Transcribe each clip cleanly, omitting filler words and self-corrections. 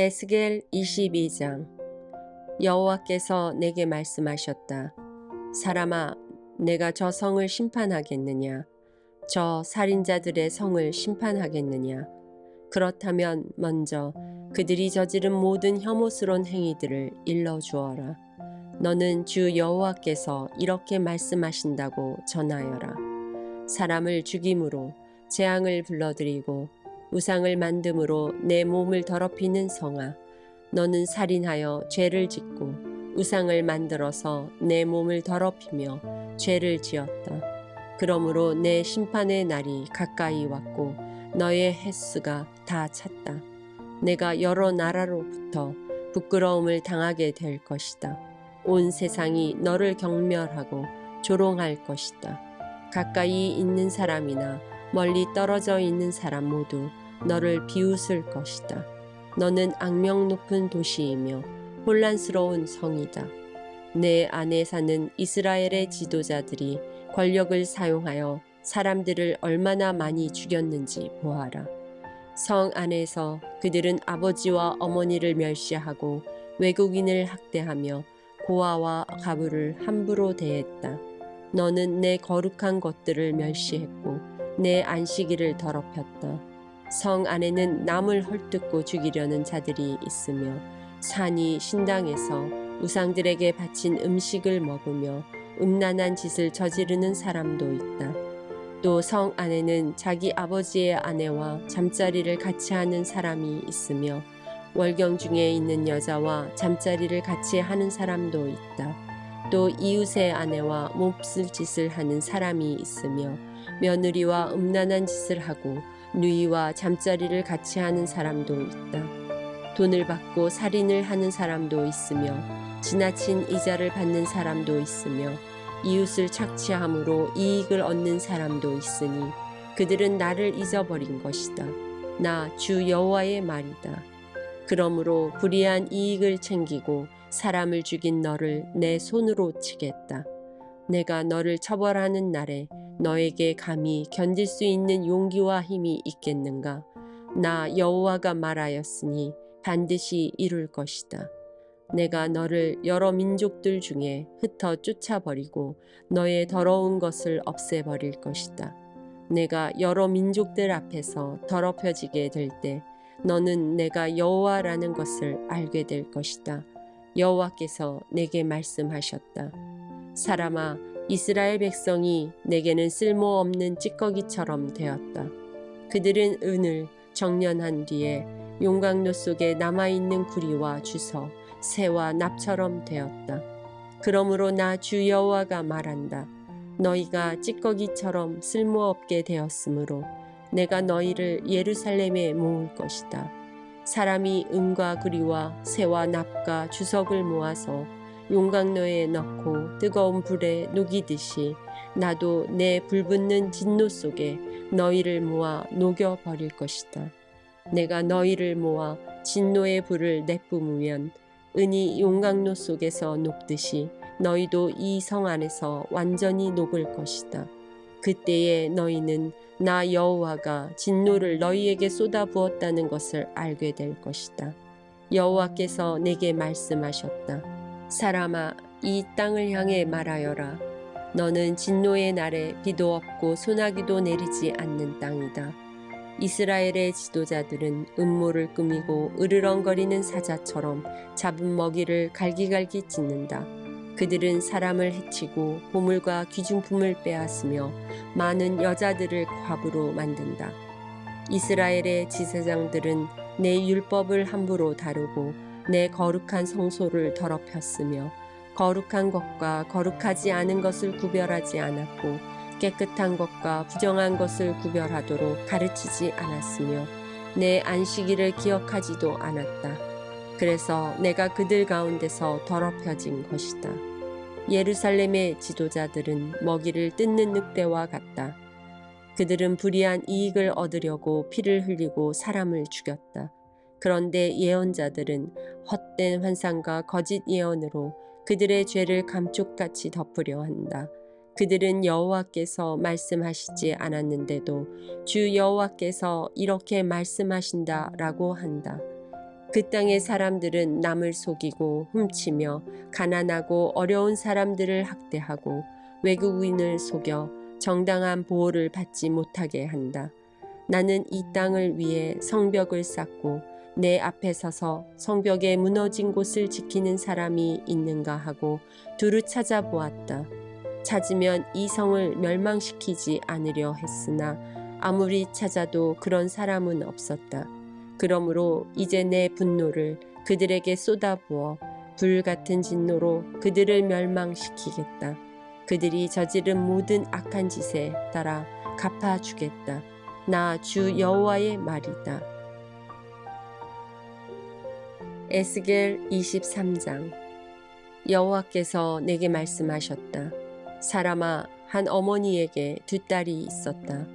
에스겔 22장. 여호와께서 내게 말씀하셨다. 사람아, 내가 저 성을 심판하겠느냐? 저 살인자들의 성을 심판하겠느냐? 그렇다면 먼저 그들이 저지른 모든 혐오스러운 행위들을 일러주어라. 너는 주 여호와께서 이렇게 말씀하신다고 전하여라. 사람을 죽임으로 재앙을 불러들이고 우상을 만듦으로 내 몸을 더럽히는 성아, 너는 살인하여 죄를 짓고 우상을 만들어서 내 몸을 더럽히며 죄를 지었다. 그러므로 내 심판의 날이 가까이 왔고 너의 횟수가 다 찼다. 내가 여러 나라로부터 부끄러움을 당하게 될 것이다. 온 세상이 너를 경멸하고 조롱할 것이다. 가까이 있는 사람이나 멀리 떨어져 있는 사람 모두 너를 비웃을 것이다. 너는 악명 높은 도시이며 혼란스러운 성이다. 내 안에 사는 이스라엘의 지도자들이 권력을 사용하여 사람들을 얼마나 많이 죽였는지 보아라. 성 안에서 그들은 아버지와 어머니를 멸시하고 외국인을 학대하며 고아와 가부를 함부로 대했다. 너는 내 거룩한 것들을 멸시했고 내 안식일을 더럽혔다. 성 안에는 남을 헐뜯고 죽이려는 자들이 있으며 산이 신당에서 우상들에게 바친 음식을 먹으며 음란한 짓을 저지르는 사람도 있다. 또 성 안에는 자기 아버지의 아내와 잠자리를 같이 하는 사람이 있으며 월경 중에 있는 여자와 잠자리를 같이 하는 사람도 있다. 또 이웃의 아내와 몹쓸 짓을 하는 사람이 있으며 며느리와 음란한 짓을 하고 누이와 잠자리를 같이 하는 사람도 있다. 돈을 받고 살인을 하는 사람도 있으며 지나친 이자를 받는 사람도 있으며 이웃을 착취함으로 이익을 얻는 사람도 있으니 그들은 나를 잊어버린 것이다. 나 주 여호와의 말이다. 그러므로 불의한 이익을 챙기고 사람을 죽인 너를 내 손으로 치겠다. 내가 너를 처벌하는 날에 너에게 감히 견딜 수 있는 용기와 힘이 있겠는가? 나 여호와가 말하였으니 반드시 이룰 것이다. 내가 너를 여러 민족들 중에 흩어 쫓아버리고 너의 더러운 것을 없애버릴 것이다. 내가 여러 민족들 앞에서 더럽혀지게 될 때 너는 내가 여호와라는 것을 알게 될 것이다. 여호와께서 내게 말씀하셨다. 사람아, 이스라엘 백성이 내게는 쓸모없는 찌꺼기처럼 되었다. 그들은 은을 정련한 뒤에 용광로 속에 남아있는 구리와 주석, 새와 납처럼 되었다. 그러므로 나 주 여호와가 말한다. 너희가 찌꺼기처럼 쓸모없게 되었으므로 내가 너희를 예루살렘에 모을 것이다. 사람이 은과 구리와 새와 납과 주석을 모아서 용광로에 넣고 뜨거운 불에 녹이듯이 나도 내 불붙는 진노 속에 너희를 모아 녹여버릴 것이다. 내가 너희를 모아 진노의 불을 내뿜으면 은이 용광로 속에서 녹듯이 너희도 이 성 안에서 완전히 녹을 것이다. 그때에 너희는 나 여호와가 진노를 너희에게 쏟아부었다는 것을 알게 될 것이다. 여호와께서 내게 말씀하셨다. 사람아, 이 땅을 향해 말하여라. 너는 진노의 날에 비도 없고 소나기도 내리지 않는 땅이다. 이스라엘의 지도자들은 음모를 꾸미고 으르렁거리는 사자처럼 잡은 먹이를 갈기갈기 찢는다. 그들은 사람을 해치고 보물과 귀중품을 빼앗으며 많은 여자들을 과부로 만든다. 이스라엘의 지사장들은 내 율법을 함부로 다루고 내 거룩한 성소를 더럽혔으며 거룩한 것과 거룩하지 않은 것을 구별하지 않았고 깨끗한 것과 부정한 것을 구별하도록 가르치지 않았으며 내 안식일을 기억하지도 않았다. 그래서 내가 그들 가운데서 더럽혀진 것이다. 예루살렘의 지도자들은 먹이를 뜯는 늑대와 같다. 그들은 불의한 이익을 얻으려고 피를 흘리고 사람을 죽였다. 그런데 예언자들은 헛된 환상과 거짓 예언으로 그들의 죄를 감쪽같이 덮으려 한다. 그들은 여호와께서 말씀하시지 않았는데도 주 여호와께서 이렇게 말씀하신다라고 한다. 그 땅의 사람들은 남을 속이고 훔치며 가난하고 어려운 사람들을 학대하고 외국인을 속여 정당한 보호를 받지 못하게 한다. 나는 이 땅을 위해 성벽을 쌓고 내 앞에 서서 성벽의 무너진 곳을 지키는 사람이 있는가 하고 두루 찾아보았다. 찾으면 이 성을 멸망시키지 않으려 했으나 아무리 찾아도 그런 사람은 없었다. 그러므로 이제 내 분노를 그들에게 쏟아부어 불 같은 진노로 그들을 멸망시키겠다. 그들이 저지른 모든 악한 짓에 따라 갚아주겠다. 나 주 여호와의 말이다. 에스겔 23장. 여호와께서 내게 말씀하셨다. 사람아, 한 어머니에게 두 딸이 있었다.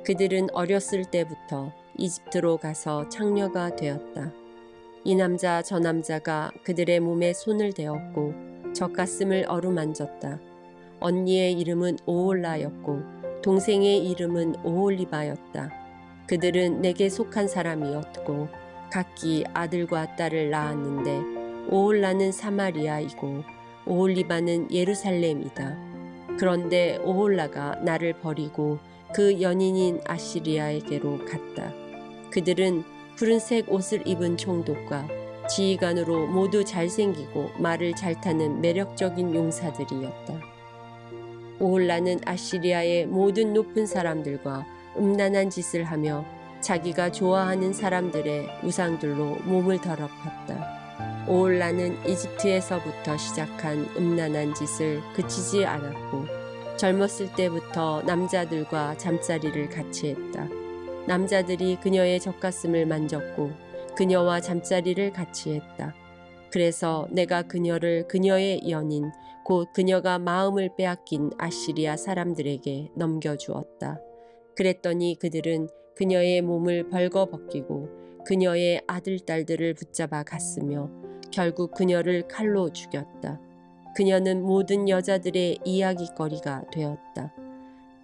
그들은 어렸을 때부터 이집트로 가서 창녀가 되었다. 이 남자 저 남자가 그들의 몸에 손을 대었고 젖가슴을 어루만졌다. 언니의 이름은 오홀라였고 동생의 이름은 오홀리바였다. 그들은 내게 속한 사람이었고 각기 아들과 딸을 낳았는데 오홀라는 사마리아이고 오홀리바는 예루살렘이다. 그런데 오홀라가 나를 버리고 그 연인인 아시리아에게로 갔다. 그들은 푸른색 옷을 입은 총독과 지휘관으로 모두 잘생기고 말을 잘 타는 매력적인 용사들이었다. 오홀라는 아시리아의 모든 높은 사람들과 음란한 짓을 하며 자기가 좋아하는 사람들의 우상들로 몸을 더럽혔다. 오홀라는 이집트에서부터 시작한 음란한 짓을 그치지 않았고 젊었을 때부터 남자들과 잠자리를 같이 했다. 남자들이 그녀의 젖가슴을 만졌고 그녀와 잠자리를 같이 했다. 그래서 내가 그녀를 그녀의 연인 곧 그녀가 마음을 빼앗긴 아시리아 사람들에게 넘겨주었다. 그랬더니 그들은 그녀의 몸을 벌거벗기고 그녀의 아들 딸들을 붙잡아 갔으며 결국 그녀를 칼로 죽였다. 그녀는 모든 여자들의 이야깃거리가 되었다.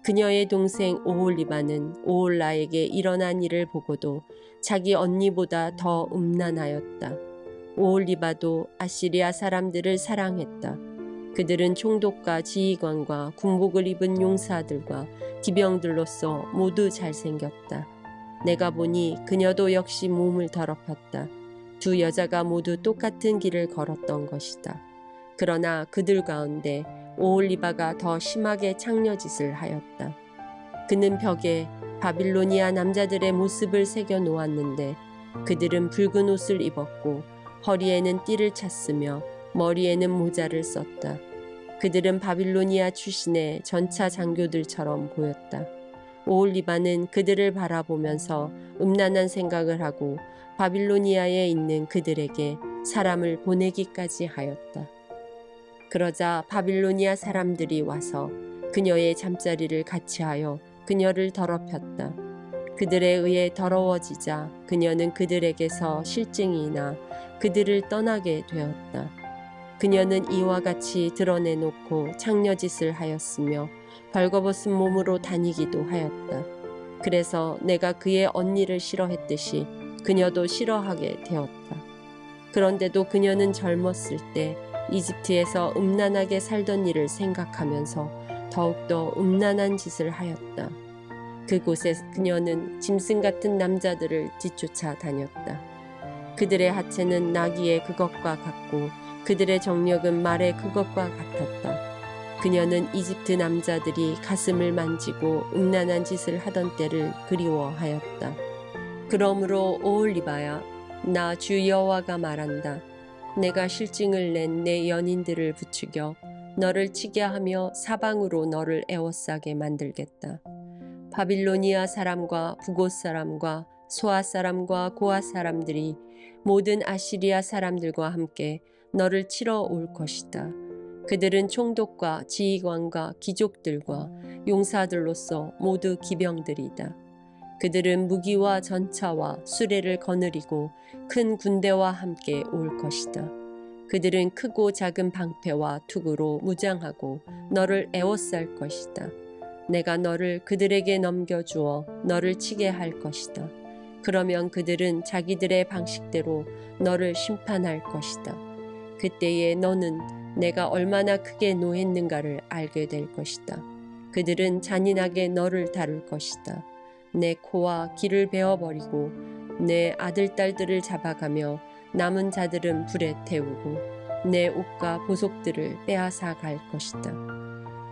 그녀의 동생 오홀리바는 오홀라에게 일어난 일을 보고도 자기 언니보다 더 음란하였다. 오홀리바도 아시리아 사람들을 사랑했다. 그들은 총독과 지휘관과 군복을 입은 용사들과 기병들로서 모두 잘생겼다. 내가 보니 그녀도 역시 몸을 더럽혔다. 두 여자가 모두 똑같은 길을 걸었던 것이다. 그러나 그들 가운데 오홀리바가 더 심하게 창녀짓을 하였다. 그는 벽에 바빌로니아 남자들의 모습을 새겨 놓았는데 그들은 붉은 옷을 입었고 허리에는 띠를 찼으며 머리에는 모자를 썼다. 그들은 바빌로니아 출신의 전차 장교들처럼 보였다. 오홀리바는 그들을 바라보면서 음란한 생각을 하고 바빌로니아에 있는 그들에게 사람을 보내기까지 하였다. 그러자 바빌로니아 사람들이 와서 그녀의 잠자리를 같이하여 그녀를 더럽혔다. 그들에 의해 더러워지자 그녀는 그들에게서 실증이 나 그들을 떠나게 되었다. 그녀는 이와 같이 드러내놓고 창녀짓을 하였으며 벌거벗은 몸으로 다니기도 하였다. 그래서 내가 그의 언니를 싫어했듯이 그녀도 싫어하게 되었다. 그런데도 그녀는 젊었을 때 이집트에서 음란하게 살던 일을 생각하면서 더욱더 음란한 짓을 하였다. 그곳에 그녀는 짐승 같은 남자들을 뒤쫓아 다녔다. 그들의 하체는 나귀의 그것과 같고 그들의 정력은 말의 그것과 같았다. 그녀는 이집트 남자들이 가슴을 만지고 음란한 짓을 하던 때를 그리워하였다. 그러므로 오홀리바야, 나 주 여호와가 말한다. 내가 실증을 낸 내 연인들을 부추겨 너를 치게 하며 사방으로 너를 에워싸게 만들겠다. 바빌로니아 사람과 북옷 사람과 소아 사람과 고아 사람들이 모든 아시리아 사람들과 함께 너를 치러 올 것이다. 그들은 총독과 지휘관과 귀족들과 용사들로서 모두 기병들이다. 그들은 무기와 전차와 수레를 거느리고 큰 군대와 함께 올 것이다. 그들은 크고 작은 방패와 투구로 무장하고 너를 에워쌀 것이다. 내가 너를 그들에게 넘겨주어 너를 치게 할 것이다. 그러면 그들은 자기들의 방식대로 너를 심판할 것이다. 그때에 너는 내가 얼마나 크게 노했는가를 알게 될 것이다. 그들은 잔인하게 너를 다룰 것이다. 내 코와 귀를 베어버리고 내 아들, 딸들을 잡아가며 남은 자들은 불에 태우고 내 옷과 보석들을 빼앗아 갈 것이다.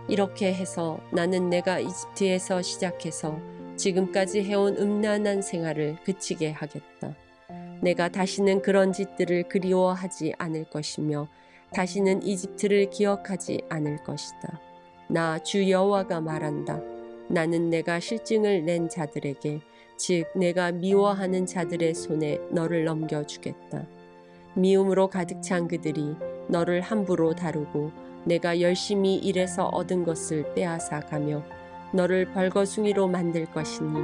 이렇게 해서 나는 내가 이집트에서 시작해서 지금까지 해온 음란한 생활을 그치게 하겠다. 내가 다시는 그런 짓들을 그리워하지 않을 것이며 다시는 이집트를 기억하지 않을 것이다. 나 주 여호와가 말한다. 나는 내가 실증을 낸 자들에게, 즉 내가 미워하는 자들의 손에 너를 넘겨주겠다. 미움으로 가득 찬 그들이 너를 함부로 다루고 내가 열심히 일해서 얻은 것을 빼앗아 가며 너를 벌거숭이로 만들 것이니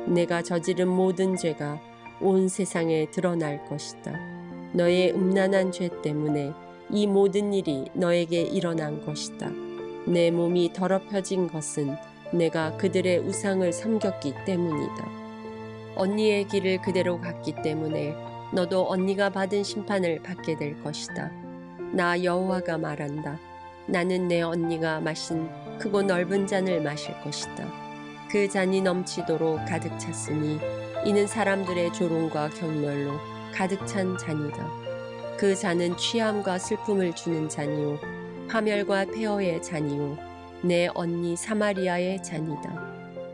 내가 저지른 모든 죄가 온 세상에 드러날 것이다. 너의 음란한 죄 때문에 이 모든 일이 너에게 일어난 것이다. 내 몸이 더럽혀진 것은 내가 그들의 우상을 섬겼기 때문이다. 언니의 길을 그대로 갔기 때문에 너도 언니가 받은 심판을 받게 될 것이다. 나 여호와가 말한다. 나는 내 언니가 마신 크고 넓은 잔을 마실 것이다. 그 잔이 넘치도록 가득 찼으니 이는 사람들의 조롱과 경멸로 가득 찬 잔이다. 그 잔은 취함과 슬픔을 주는 잔이요 파멸과 폐허의 잔이요 내 언니 사마리아의 잔이다.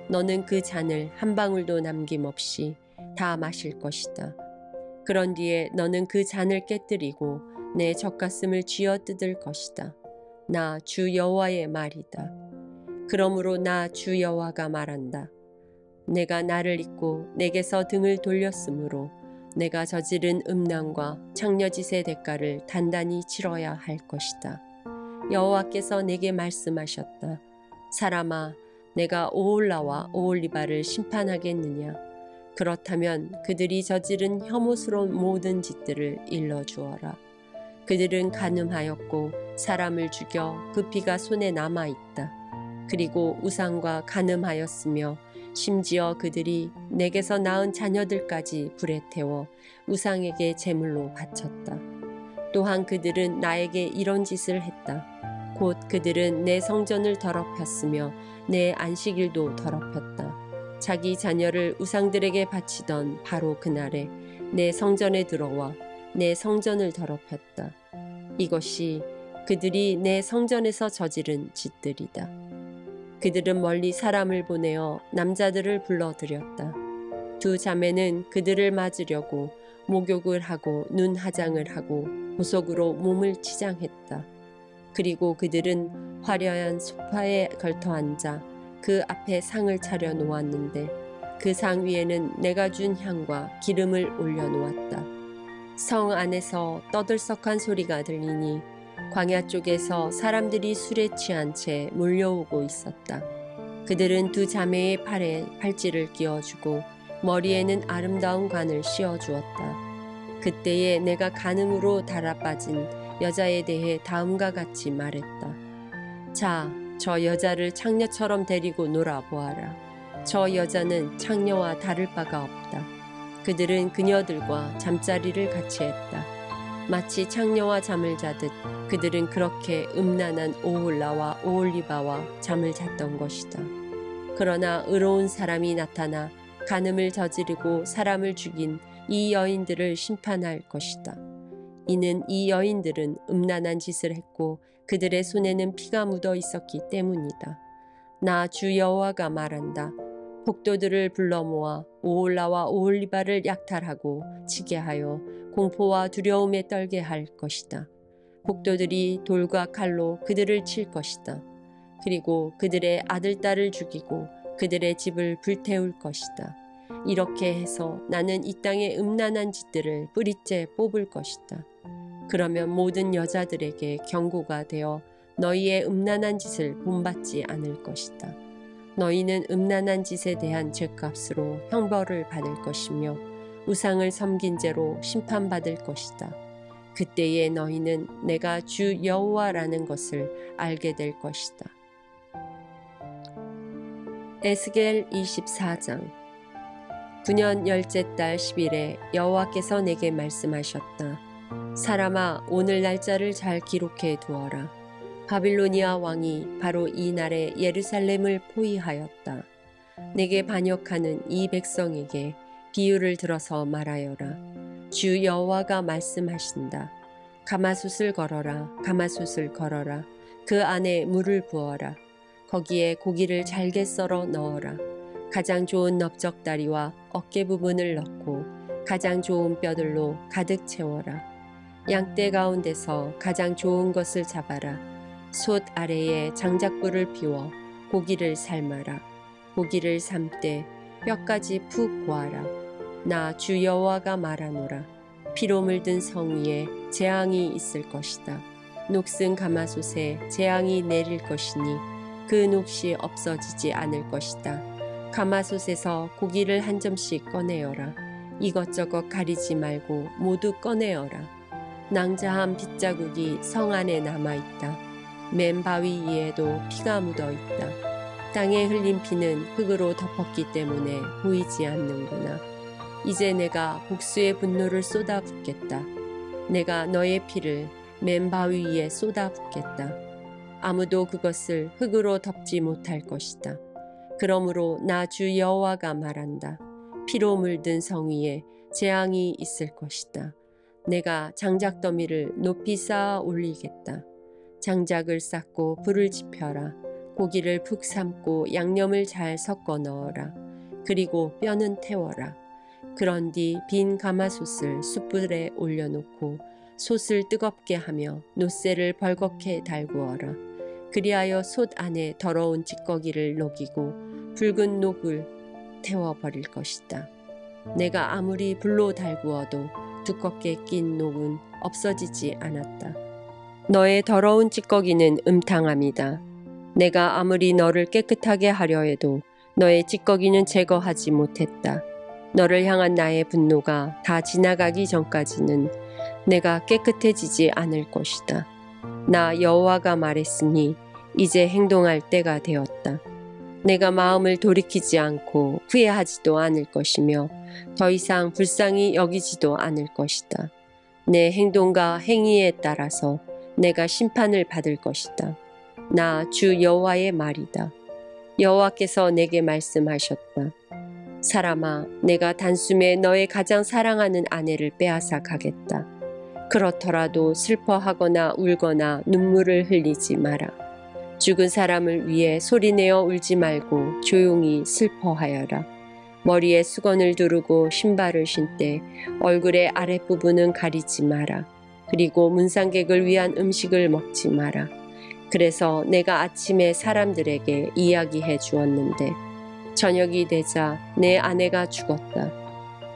너는 그 잔을 한 방울도 남김없이 다 마실 것이다. 그런 뒤에 너는 그 잔을 깨뜨리고 내 젖가슴을 쥐어뜯을 것이다. 나 주 여호와의 말이다. 그러므로 나 주 여호와가 말한다. 내가 나를 잊고 내게서 등을 돌렸으므로 내가 저지른 음란과 창녀짓의 대가를 단단히 치러야 할 것이다. 여호와께서 내게 말씀하셨다. 사람아, 내가 오홀라와 오홀리바를 심판하겠느냐? 그렇다면 그들이 저지른 혐오스러운 모든 짓들을 일러주어라. 그들은 간음하였고 사람을 죽여 그 피가 손에 남아있다. 그리고 우상과 간음하였으며 심지어 그들이 내게서 낳은 자녀들까지 불에 태워 우상에게 제물로 바쳤다. 또한 그들은 나에게 이런 짓을 했다. 곧 그들은 내 성전을 더럽혔으며 내 안식일도 더럽혔다. 자기 자녀를 우상들에게 바치던 바로 그날에 내 성전에 들어와 내 성전을 더럽혔다. 이것이 그들이 내 성전에서 저지른 짓들이다. 그들은 멀리 사람을 보내어 남자들을 불러들였다. 두 자매는 그들을 맞으려고 목욕을 하고 눈 화장을 하고 보석으로 몸을 치장했다. 그리고 그들은 화려한 소파에 걸터 앉아 그 앞에 상을 차려 놓았는데 그 상 위에는 내가 준 향과 기름을 올려놓았다. 성 안에서 떠들썩한 소리가 들리니 광야 쪽에서 사람들이 술에 취한 채 몰려오고 있었다. 그들은 두 자매의 팔에 팔찌를 끼워주고 머리에는 아름다운 관을 씌워주었다. 그때에 내가 간음으로 달아빠진 여자에 대해 다음과 같이 말했다. 자, 저 여자를 창녀처럼 데리고 놀아보아라. 저 여자는 창녀와 다를 바가 없다. 그들은 그녀들과 잠자리를 같이 했다. 마치 창녀와 잠을 자듯 그들은 그렇게 음란한 오홀라와 오홀리바와 잠을 잤던 것이다. 그러나 의로운 사람이 나타나 간음을 저지르고 사람을 죽인 이 여인들을 심판할 것이다. 이는 이 여인들은 음란한 짓을 했고 그들의 손에는 피가 묻어 있었기 때문이다. 나 주 여호와가 말한다. 폭도들을 불러 모아 오홀라와 오홀리바를 약탈하고 치게 하여 공포와 두려움에 떨게 할 것이다. 폭도들이 돌과 칼로 그들을 칠 것이다. 그리고 그들의 아들, 딸을 죽이고 그들의 집을 불태울 것이다. 이렇게 해서 나는 이 땅의 음란한 짓들을 뿌리째 뽑을 것이다. 그러면 모든 여자들에게 경고가 되어 너희의 음란한 짓을 본받지 않을 것이다. 너희는 음란한 짓에 대한 죄값으로 형벌을 받을 것이며 우상을 섬긴 죄로 심판받을 것이다. 그때에 너희는 내가 주 여호와라는 것을 알게 될 것이다. 에스겔 24장. 9년 열째 달 10일에 여호와께서 내게 말씀하셨다. 사람아, 오늘 날짜를 잘 기록해 두어라. 바빌로니아 왕이 바로 이 날에 예루살렘을 포위하였다. 내게 반역하는 이 백성에게 비유를 들어서 말하여라. 주 여호와가 말씀하신다. 가마솥을 걸어라, 가마솥을 걸어라. 그 안에 물을 부어라. 거기에 고기를 잘게 썰어 넣어라. 가장 좋은 넓적다리와 어깨 부분을 넣고 가장 좋은 뼈들로 가득 채워라. 양떼 가운데서 가장 좋은 것을 잡아라. 솥 아래에 장작불을 피워 고기를 삶아라. 고기를 삶되 뼈까지 푹 고아라. 나 주 여호와가 말하노라. 피로 물든 성 위에 재앙이 있을 것이다. 녹슨 가마솥에 재앙이 내릴 것이니 그 녹이 없어지지 않을 것이다. 가마솥에서 고기를 한 점씩 꺼내어라. 이것저것 가리지 말고 모두 꺼내어라. 낭자한 빗자국이 성 안에 남아있다. 맨 바위 위에도 피가 묻어있다. 땅에 흘린 피는 흙으로 덮었기 때문에 보이지 않는구나. 이제 내가 복수의 분노를 쏟아붓겠다. 내가 너의 피를 맨 바위 위에 쏟아붓겠다. 아무도 그것을 흙으로 덮지 못할 것이다. 그러므로 나 주 여호와가 말한다. 피로 물든 성 위에 재앙이 있을 것이다. 내가 장작 더미를 높이 쌓아 올리겠다. 장작을 쌓고 불을 지펴라. 고기를 푹 삶고 양념을 잘 섞어 넣어라. 그리고 뼈는 태워라. 그런 뒤 빈 가마솥을 숯불에 올려놓고 솥을 뜨겁게 하며 놋새를 벌겋게 달구어라. 그리하여 솥 안에 더러운 찌꺼기를 녹이고 붉은 녹을 태워버릴 것이다. 내가 아무리 불로 달구어도 두껍게 낀 녹은 없어지지 않았다. 너의 더러운 찌꺼기는 음탕함이다. 내가 아무리 너를 깨끗하게 하려 해도 너의 찌꺼기는 제거하지 못했다. 너를 향한 나의 분노가 다 지나가기 전까지는 내가 깨끗해지지 않을 것이다. 나 여호와가 말했으니 이제 행동할 때가 되었다. 내가 마음을 돌이키지 않고 후회하지도 않을 것이며 더 이상 불쌍히 여기지도 않을 것이다. 내 행동과 행위에 따라서 내가 심판을 받을 것이다. 나 주 여호와의 말이다. 여호와께서 내게 말씀하셨다. 사람아, 내가 단숨에 너의 가장 사랑하는 아내를 빼앗아 가겠다. 그렇더라도 슬퍼하거나 울거나 눈물을 흘리지 마라. 죽은 사람을 위해 소리내어 울지 말고 조용히 슬퍼하여라. 머리에 수건을 두르고 신발을 신되 얼굴의 아랫부분은 가리지 마라. 그리고 문상객을 위한 음식을 먹지 마라. 그래서 내가 아침에 사람들에게 이야기해 주었는데 저녁이 되자 내 아내가 죽었다.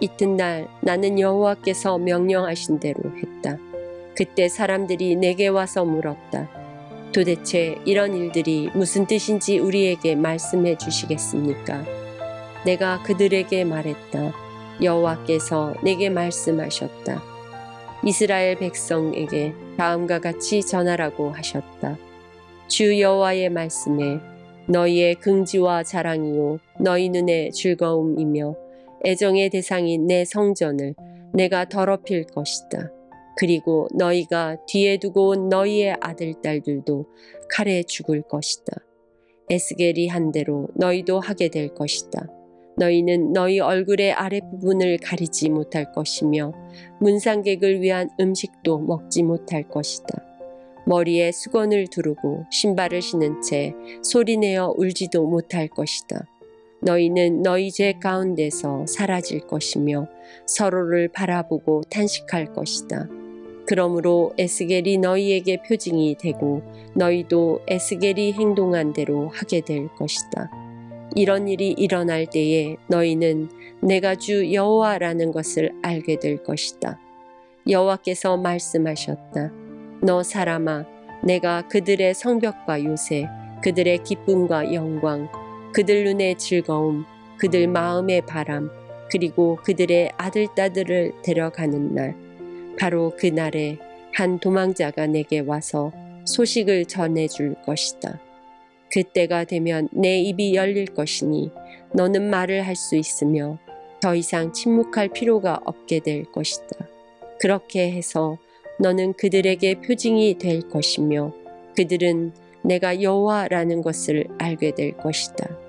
이튿날 나는 여호와께서 명령하신 대로 했다. 그때 사람들이 내게 와서 물었다. 도대체 이런 일들이 무슨 뜻인지 우리에게 말씀해 주시겠습니까? 내가 그들에게 말했다. 여호와께서 내게 말씀하셨다. 이스라엘 백성에게 다음과 같이 전하라고 하셨다. 주 여호와의 말씀에 너희의 긍지와 자랑이요 너희 눈의 즐거움이며 애정의 대상인 내 성전을 내가 더럽힐 것이다. 그리고 너희가 뒤에 두고 온 너희의 아들 딸들도 칼에 죽을 것이다. 에스겔이 한 대로 너희도 하게 될 것이다. 너희는 너희 얼굴의 아랫부분을 가리지 못할 것이며 문상객을 위한 음식도 먹지 못할 것이다. 머리에 수건을 두르고 신발을 신은 채 소리내어 울지도 못할 것이다. 너희는 너희 죄 가운데서 사라질 것이며 서로를 바라보고 탄식할 것이다. 그러므로 에스겔이 너희에게 표징이 되고 너희도 에스겔이 행동한 대로 하게 될 것이다. 이런 일이 일어날 때에 너희는 내가 주 여호와라는 것을 알게 될 것이다. 여호와께서 말씀하셨다. 너 사람아, 내가 그들의 성벽과 요새, 그들의 기쁨과 영광, 그들 눈의 즐거움, 그들 마음의 바람, 그리고 그들의 아들딸들을 데려가는 날, 바로 그 날에 한 도망자가 내게 와서 소식을 전해줄 것이다. 그때가 되면 내 입이 열릴 것이니 너는 말을 할 수 있으며 더 이상 침묵할 필요가 없게 될 것이다. 그렇게 해서 너는 그들에게 표징이 될 것이며 그들은 내가 여호와라는 것을 알게 될 것이다.